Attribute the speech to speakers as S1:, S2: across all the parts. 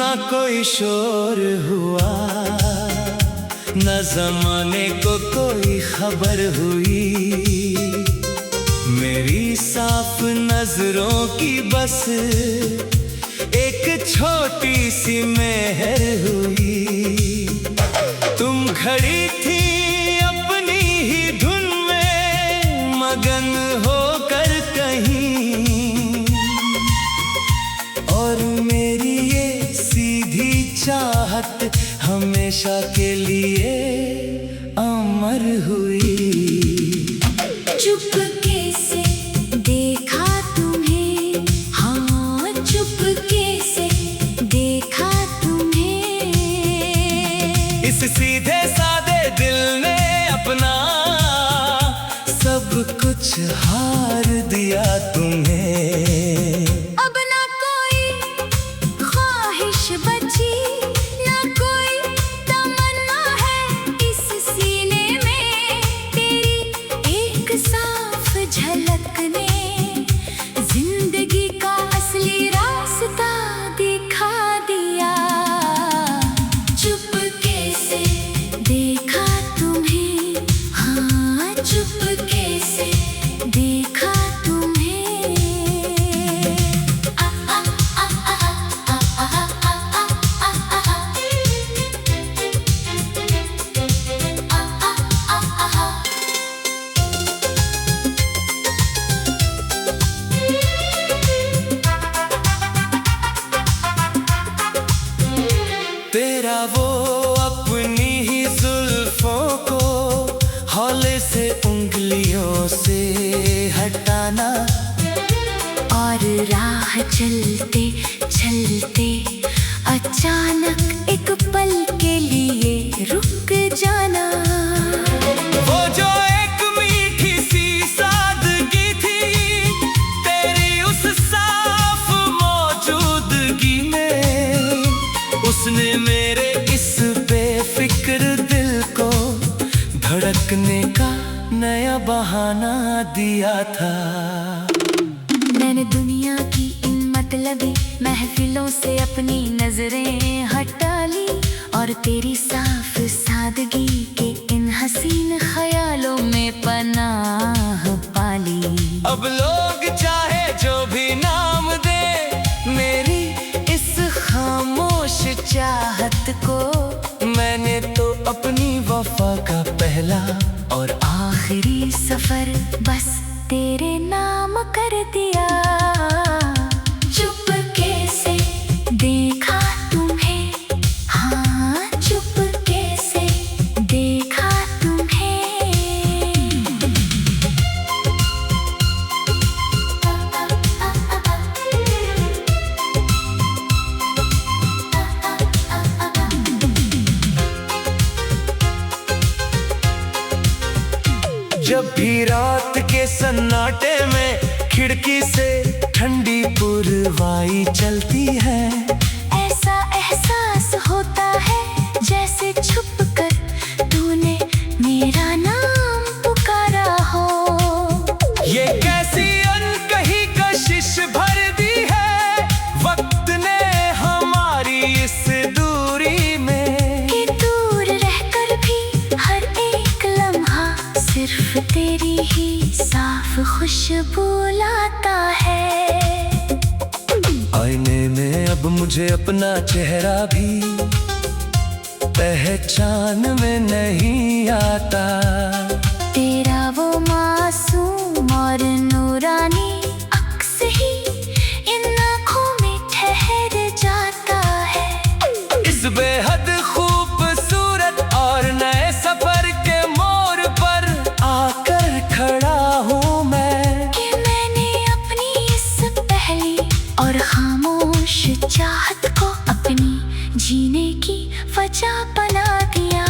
S1: कोई शोर हुआ, न जमाने को कोई खबर हुई। मेरी साफ नजरों की बस एक छोटी सी मेहर हुई। तुम खड़ी थी अपनी ही धुन में मगन होकर कहीं, और मेरी ये सीधी चाहत हमेशा के लिए अमर हुई।
S2: चुपके से देखा तुम्हें, हाँ चुपके से देखा तुम्हें।
S1: इस सीधे सादे दिल ने अपना सब कुछ हार दिया तुम्हें।
S2: अब ना कोई ख्वाहिश बची, ना कोई तमन्ना है इस सीने में। तेरी एक साफ झलक ने जिंदगी का असली रास्ता दिखा दिया। चुपके से देखा तुम्हें, हाँ चुपके से देखा तुम्हें।
S1: तेरा वो अपनी ही जुल्फों को हौले से उंगलियों से हटाना,
S2: और राह चलते चलते अचानक एक पल के लिए रुक जाना।
S1: वो जो एक मीठी सी सादगी थी तेरी उस साफ मौजूदगी में, उसने मेरे इस बेफिक्र दिल को धड़कने का नया बहाना दिया था।
S2: मैंने दुनिया की इन मतलबी महफिलों से अपनी नजरें हटा ली, और तेरी साफ सादगी के इन हसीन ख्यालों में पनाह पाली।
S1: अब लोग चाहे जो भी नाम दे मेरी इस खामोश चाहत को, मैंने तो अपनी वफा का पहला और
S2: आखिरी सफर बस तेरे नाम कर दिया। चुपके से देखा तुम्हें, हाँ चुपके से देखा तुम्हें।
S1: जब भी रात के सन्नाटे में खिड़की से ठंडी पुरवाई चलती है,
S2: ऐसा एहसास होता है जैसे छुपकर तूने मेरा नाम पुकारा हो।
S1: ये कैसी अनकही कशिश भर दी है वक्त ने हमारी इस दूरी में,
S2: कि दूर रहकर भी हर एक लम्हा सिर्फ तेरी ही साफ खुशबू लाता है।
S1: आईने में अब मुझे अपना चेहरा भी पहचान में नहीं आता।
S2: तेरा वो मासूम और नूरानी अक्स ही इन आँखों में ठहर जाता है।
S1: इस बेहद खूबसूरत और नए सफर के मोड़ पर आकर खड़ा हूँ मैं,
S2: कि मैंने अपनी इस पहली और खामोश चाहत को अपनी जीने की वजह बना दिया।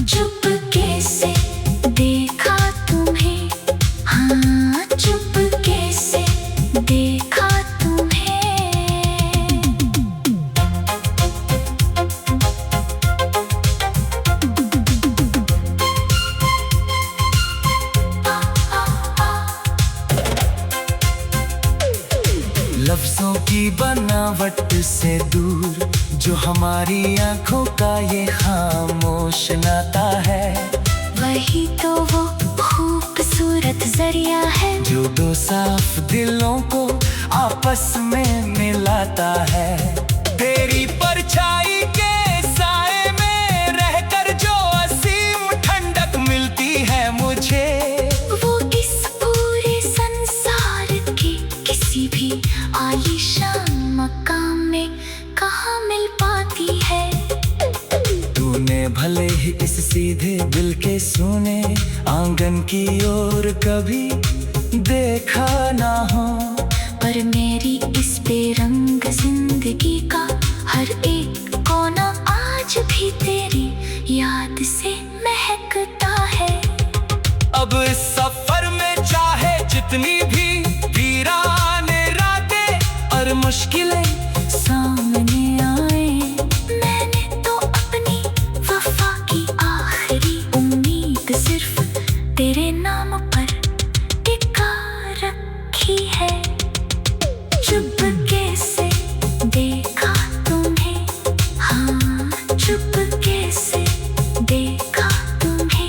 S2: चुपके से देखा तुम्हें, हाँ चुपके
S1: बनावट से दूर, जो हमारी आंखों का ये खामोश नाता है।
S2: वही तो वो खूबसूरत जरिया है
S1: जो दो साफ दिलों को आपस में मिलाता है। तेरी परछाई के साए में रहकर जो असीम ठंडक मिलती है मुझे,
S2: वो इस पूरे संसार के किसी भी आलीशान मकाम में कहाँ मिल पाती है।
S1: तूने भले ही इस सीधे दिल के सोने आंगन की ओर कभी देखा ना हो,
S2: पर मेरी इस बेरंग जिंदगी का हर एक कोना आज भी तेरी याद से महकता है।
S1: अब इस सफर में चाहे जितनी भी वीरान रातें और मुश्किलें सामने आए,
S2: मैंने तो अपनी वफा की आखिरी उम्मीद सिर्फ तेरे नाम पर टिका रखी है। चुपके से देखा तुम्हें, हाँ चुपके से देखा तुम्हें।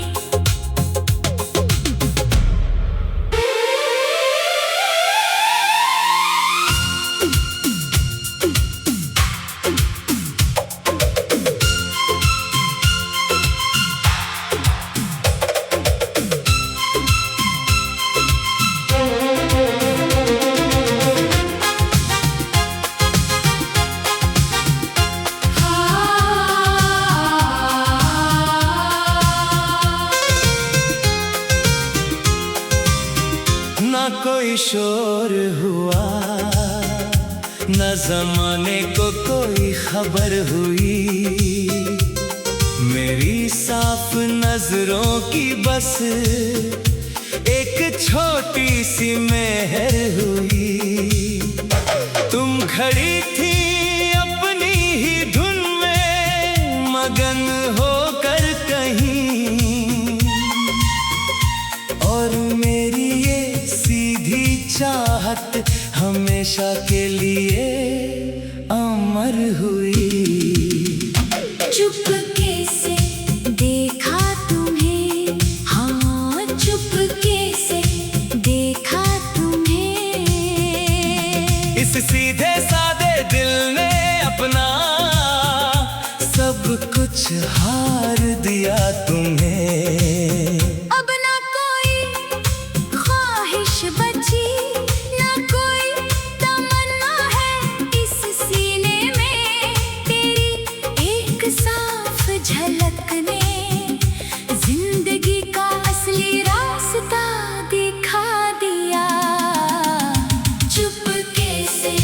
S1: ना कोई शोर हुआ, न जमाने को कोई खबर हुई, मेरी साफ नजरों की बस एक छोटी सी मेहर हुई। तुम खड़ी थी अपनी ही धुन में मगन होकर कहीं, और मेरी ये सीधी चाहत हमेशा के लिए अमर हुई।
S2: चुपके से देखा तुम्हें, हाँ चुपके से देखा तुम्हें।
S1: इस सीधे सादे दिल ने अपना सब कुछ हार दिया तुम्हें।
S2: अब ना कोई ख्वाहिश बची, ना कोई तमन्ना है इस सीने में। तेरी एक साफ झलक ने जिंदगी का असली रास्ता दिखा दिया। चुपके से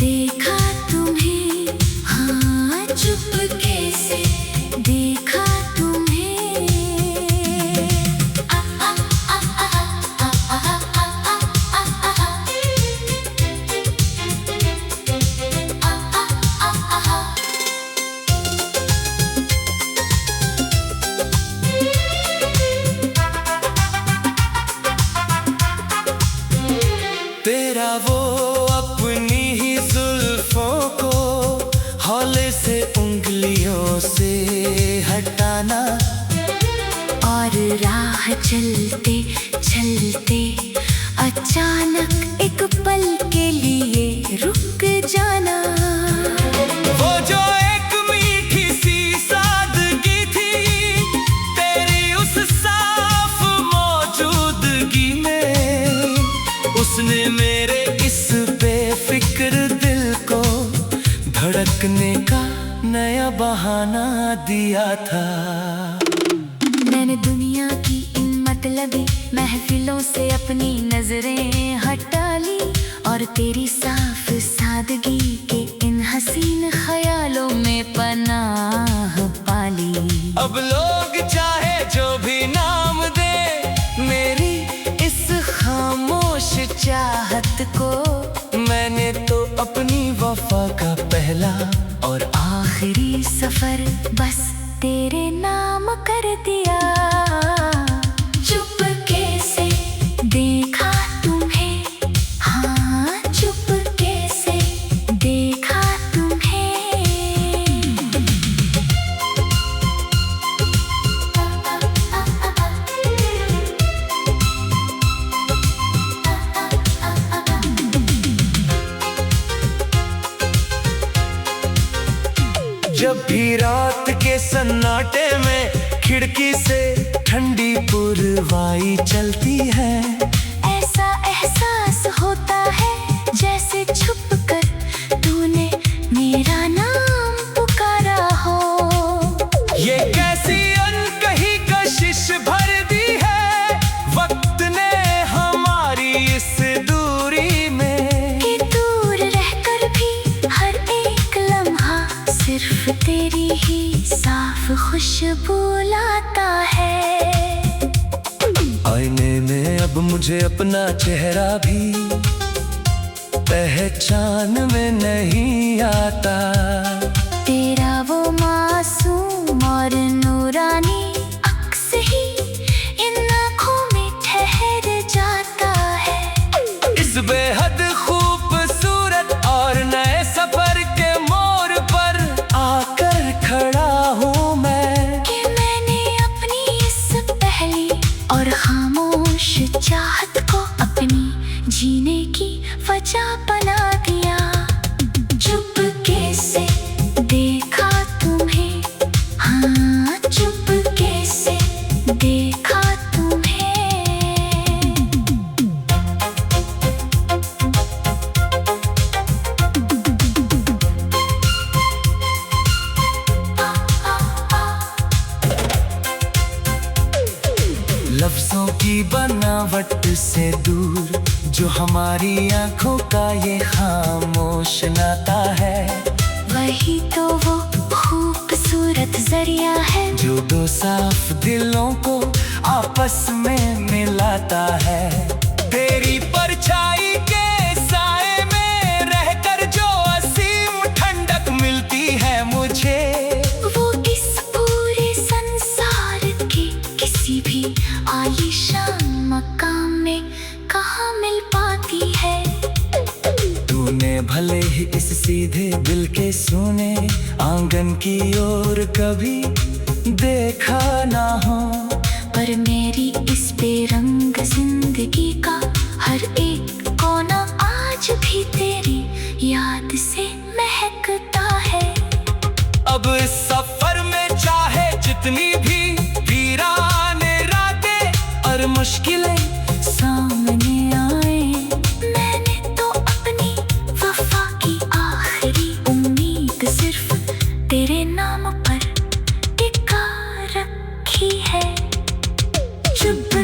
S2: देखा तुम्हें, हाँ चुपके से देखा तुम्हें। आ आ आ आ आ आ आ आ आ आ।
S1: तेरा वो अपनी ही जुल्फों को हौले से उंगलियों से हटाना,
S2: और राह चलते चलते अचानक एक पल के लिए रुक जाना।
S1: वो जो एक मीठी सी सादगी थी तेरी उस साफ मौजूदगी में, उसने मेरे इस बेफिक्र दिल को धड़कने का नया बहाना दिया था।
S2: मैंने दुनिया की इन मतलबी महफिलों से अपनी नजरें हटा ली, और तेरी साफ सादगी के इन हसीन ख्यालों में पनाह पाली।
S1: अब लोग चाहे जो भी नाम दे मेरी इस खामोश चाहत को, मैंने तो अपनी वफा का पहला और
S2: आखिरी सफर बस तेरे नाम कर दिया। चुपके से देखा तुम्हें, हाँ चुपके से
S1: जब भी रात के सन्नाटे में खिड़की से ठंडी पुरवाई चलती है,
S2: ऐसा एहसास होता है जैसे छुप कर तूने मेरा नाम पुकारा हो।
S1: ये कैसी अनकही कशिश भर दी है वक्त ने हमारी इस दूरी में,
S2: कि दूर रहकर भी हर एक लम्हा सिर्फ तेरी ही साफ खुशबू लाता है।
S1: आईने में अब मुझे अपना चेहरा भी पहचान में नहीं आता,
S2: तेरा वो मासूम और नूरानी अक्स ही इन आँखों में ठहर जाता है।
S1: इस बेहद खूबसूरत और नए सफर के मोड़ पर आकर खड़ा हूँ मैं,
S2: कि मैंने अपनी इस पहली और खामोश चाहत को अपनी जीने की वजह बना दिया। चुपके से देखा तुम्हें, हाँ चुपके से देखा तुम्हें।
S1: लफ्जों की बनावट से दूर जो हमारी आंखों का ये खामोश नाता है,
S2: वही तो वो खूबसूरत जरिया है
S1: जो दो साफ दिलों को आपस में मिलाता है। तेरी परछाई के साए में रहकर जो असीम ठंडक मिलती है मुझे,
S2: वो इस पूरे संसार के किसी भी आलीशान मकाम में कहाँ मिल पाती है।
S1: तूने भले ही इस सीधे दिल के सोने आंगन की ओर कभी देखा ना हो,
S2: पर मेरी इस बेरंग जिंदगी का हर एक कोना आज भी तेरी याद से महकता है।
S1: अब इस सफर में चाहे जितनी भी वीराने रातें और मुश्किलें सामने आए,
S2: मैंने तो अपनी वफा की आखिरी उम्मीद सिर्फ तेरे नाम पर टिका रखी है। चुप